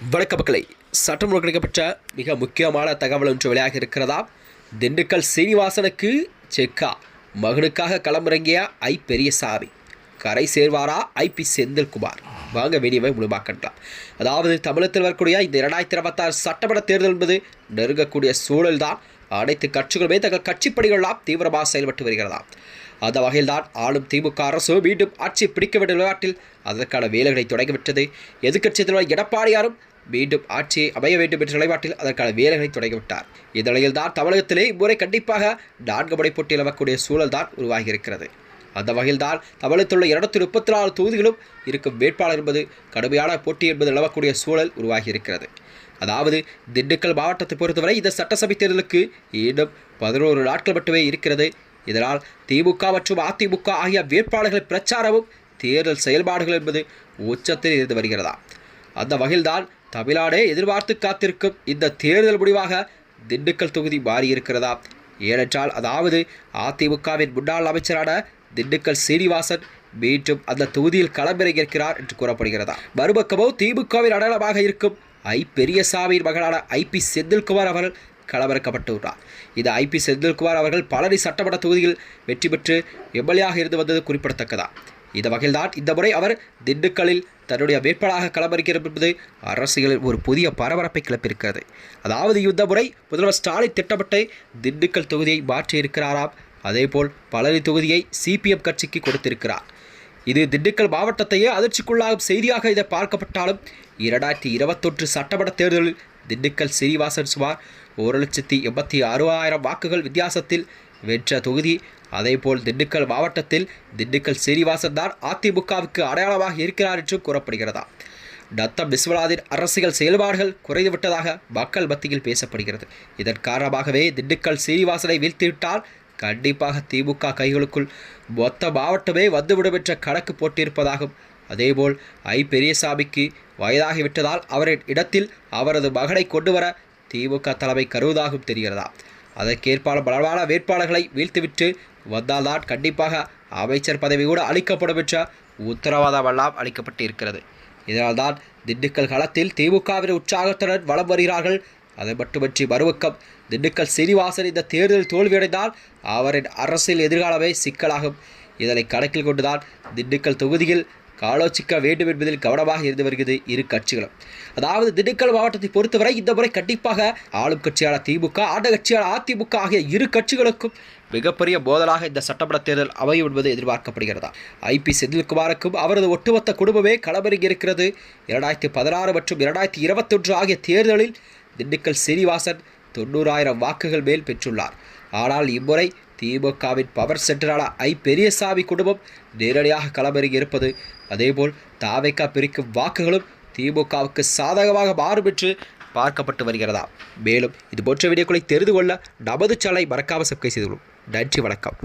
வணக்க மக்களை, சட்டம் கிடைக்கப்பட்ட மிக முக்கியமான தகவல் ஒன்று வெளியாக இருக்கிறதா. திண்டுக்கல் சீனிவாசனுக்கு செக்கா, மகனுக்காக களமிறங்கிய பெரியசாமி கரை சேர்வாரா ஐபி செந்தில்குமார்? வாங்க வீடியோவை முழுமாக்கலாம். அதாவது தமிழகத்தில் வரக்கூடிய இந்த 2026 சட்டமன்ற தேர்தல் என்பது நெருங்கக்கூடிய சூழல்தான் அனைத்து கட்சிகளுமே தங்கள் கட்சிப்பணிகளெல்லாம் தீவிரமாக செயல்பட்டு வருகிறதாம். அந்த வகையில்தான் ஆளும் திமுக அரசு மீண்டும் ஆட்சி பிடிக்க வேண்டிய விளையாட்டில் அதற்கான வேலைகளை தொடங்கிவிட்டது. எதிர்க்கட்சி தலைவர் எடப்பாடியாரும் மீண்டும் ஆட்சியை அமைய வேண்டும் என்ற நிலைப்பாட்டில் அதற்கான வேலைகளை தொடங்கிவிட்டார். இந்த நிலையில் தான் தமிழகத்திலே இம்முறை கண்டிப்பாக 4 முறை போட்டி நிலவக்கூடிய சூழல் தான் உருவாகியிருக்கிறது. அந்த வகையில்தான் தமிழகத்தில் உள்ள 234 தொகுதிகளும் இருக்கும் வேட்பாளர் என்பது கடுமையான போட்டி என்பது நிலவக்கூடிய சூழல் உருவாகியிருக்கிறது. அதாவது திண்டுக்கல் மாவட்டத்தை பொறுத்தவரை இந்த சட்டசபை தேர்தலுக்கு இன்னும் 11 நாட்கள் மட்டுமே இருக்கிறது. இதனால் திமுக மற்றும் அதிமுக ஆகிய வேட்பாளர்கள் பிரச்சாரமும் தேர்தல் செயல்பாடுகள் என்பது உச்சத்தில் இருந்து வருகிறதா. அந்த வகையில்தான் தமிழ்நாடே எதிர்பார்த்து காத்திருக்கும் இந்த தேர்தல் முடிவாக திண்டுக்கல் தொகுதி மாறியிருக்கிறதா. ஏனென்றால் அதாவது அதிமுகவின் முன்னாள் அமைச்சரான திண்டுக்கல் சீனிவாசன் மீண்டும் அந்த தொகுதியில் களமிறங்கியிருக்கிறார் என்று கூறப்படுகிறதா. மறுபக்கமோ திமுகவின் அடையாளமாக இருக்கும் பெரியசாமியின் மகனான ஐபி செந்தில்குமார் அவர்கள் களமிறக்கப்பட்டுள்ளார். இந்த ஐபி செந்தில்குமார் அவர்கள் பழனி சட்டமன்ற தொகுதியில் வெற்றி பெற்று எம்எல்ஏயாக இருந்து வந்தது குறிப்பிடத்தக்கதா. இந்த வகையில்தான் இந்த முறை அவர் திண்டுக்கல்லில் தன்னுடைய வேட்பாளராக களமிறக்கிறார் என்பது அரசியலில் ஒரு புதிய பரபரப்பை கிளப்பியிருக்கிறது. அதாவது இந்த முறை முதல்வர் ஸ்டாலின் திட்டமிட்டு திண்டுக்கல் தொகுதியை மாற்றியிருக்கிறாராம். அதேபோல் பழனி தொகுதியை சிபிஎம் கட்சிக்கு கொடுத்திருக்கிறார். இது திண்டுக்கல் மாவட்டத்தையே அதிர்ச்சிக்குள்ளாகும் செய்தியாக இதை பார்க்கப்பட்டாலும் 2021 சட்டமன்ற தேர்தலில் திண்டுக்கல் சீனிவாசன் சுமார் 1,86,000 வாக்குகள் வித்தியாசத்தில் வென்ற தொகுதி. அதேபோல் திண்டுக்கல் மாவட்டத்தில் திண்டுக்கல் சீனிவாசன் தான் அதிமுகவுக்கு அடையாளமாக இருக்கிறார் என்றும் கூறப்படுகிறதா. நத்தம் விஸ்வநாதின் அரசியல் செயல்பாடுகள் குறைந்துவிட்டதாக மக்கள் மத்தியில் பேசப்படுகிறது. இதன் காரணமாகவே திண்டுக்கல் சீனிவாசனை வீழ்த்திவிட்டால் கண்டிப்பாக திமுக கைகளுக்குள் மொத்த மாவட்டமே வந்துவிடும் என்ற கணக்கு போட்டிருப்பதாகும். அதேபோல் பெரியசாமிக்கு வயதாகிவிட்டதால் அவரின் இடத்தில் அவரது மகனை கொண்டு வர திமுக தலைமை கருவதாகவும் தெரிகிறதா. அதற்கேற்பான பலமான வேட்பாளர்களை வீழ்த்திவிட்டு வந்தால்தான் கண்டிப்பாக அமைச்சர் பதவி கூட அளிக்கப்படும் என்ற உத்தரவாதமெல்லாம் அளிக்கப்பட்டு இருக்கிறது. இதனால்தான் திண்டுக்கல் களத்தில் திமுகவின் உற்சாகத்துடன் வலம் வருகிறார்கள். அதை மட்டுமின்றி மறுபக்கம் திண்டுக்கல் சீனிவாசன் இந்த தேர்தலில் தோல்வியடைந்தால் அவரின் அரசியல் எதிர்காலமே சிக்கலாகும். இதனை கணக்கில் கொண்டுதான் திண்டுக்கல் தொகுதியில் ஆலோசிக்க வேண்டும் என்பதில் கவனமாக இருந்து வருகிறது இரு கட்சிகளும். அதாவது திண்டுக்கல் மாவட்டத்தை பொறுத்தவரை இந்த முறை கண்டிப்பாக ஆளும் கட்சியான திமுக, ஆண்ட கட்சியான அதிமுக ஆகிய இரு கட்சிகளுக்கும் மிகப்பெரிய மோதலாக இந்த சட்டமன்ற தேர்தல் அமையும் என்பது எதிர்பார்க்கப்படுகிறதா. ஐபி செந்தில்குமாருக்கும் அவரது ஒட்டுமொத்த குடும்பமே களமிறங்கி இருக்கிறது. 2016 மற்றும் 2021 ஆகிய தேர்தலில் திண்டுக்கல் சீனிவாசன் 90,000 வாக்குகள் மேல் பெற்றுள்ளார். ஆனால் இம்முறை திமுகவின் பவர் சென்டரான பெரியசாமி குடும்பம் நேரடியாக களமிறங்கி இருப்பது. அதேபோல் தாவேக்கா பிரிக்கும் வாக்குகளும் திமுகவுக்கு சாதகமாக மாறும் என்று பார்க்கப்பட்டு வருகிறதா. மேலும் இது போன்ற வீடியோக்களை தெரிந்து கொள்ள நமது சேனலை மறக்காமல் சப்ஸ்கிரைப் செய்து கொள்ளும். நன்றி, வணக்கம்.